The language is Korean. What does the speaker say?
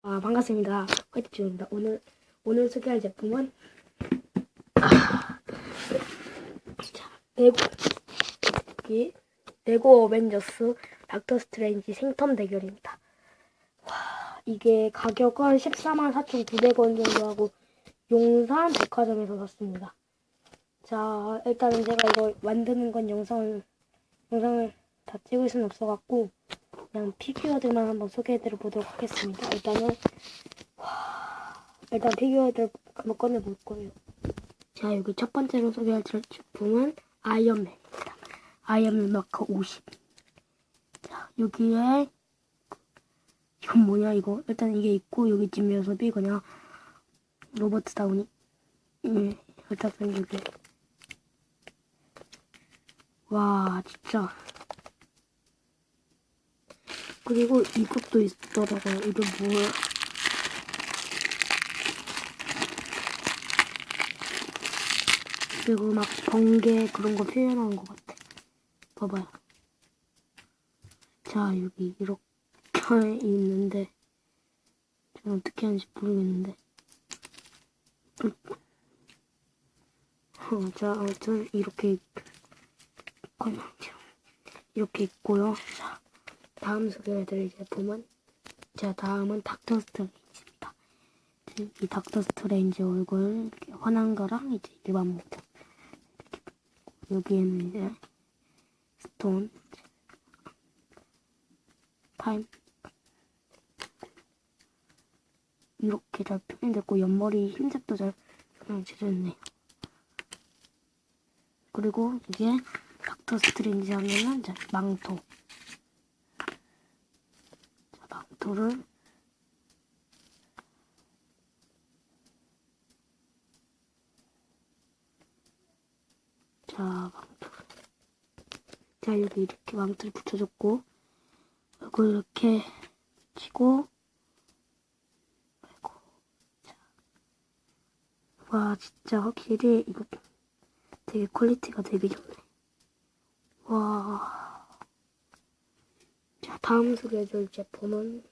반갑습니다. 화이트입니다. 오늘 소개할 제품은 레고 어벤져스 닥터 스트레인지 생텀 대결입니다. 이게 가격은 144,900원 정도 하고 용산 백화점에서 샀습니다. 자, 일단은 제가 이거 만드는 건 영상을 다 찍을 수는 없어갖고 그냥 피규어들만 한번 소개해드려 보도록 하겠습니다. 일단 피규어들 한번 꺼내볼 거예요. 자, 여기 첫 번째로 소개할 제품은 아이언맨입니다. 아이언맨 마커 50. 자, 여기에 이건 뭐냐 이거. 일단 이게 있고 여기 뒷모습이 그냥 로버트 다우니. 일단 여기. 와, 진짜. 그리고 이것도 있더라고요. 이게 뭐야? 그리고 막 번개 그런 거 표현하는 것 같아. 봐봐요. 자, 여기 이렇게 있는데 저는 어떻게 하는지 모르겠는데. 자, 아무튼 이렇게 있고요. 자, 다음 소개해드릴 제품은 다음은 닥터 스트레인지입니다. 이 닥터 스트레인지 얼굴 이렇게 환한 거랑 이제 일반 모습. 여기에는 이제 스톤, 타임 이렇게 잘 표현됐고 옆머리 흰색도 잘 표현되어있네요. 그리고 이게 닥터 스트레인지 하면은 이제 망토. 자, 망토를 자, 여기 이렇게 망토를 붙여줬고, 얼굴 이렇게 치고, 와, 진짜 확실히 이거 되게 퀄리티가 되게 좋네. 와. 자, 다음 소개해줄 제품은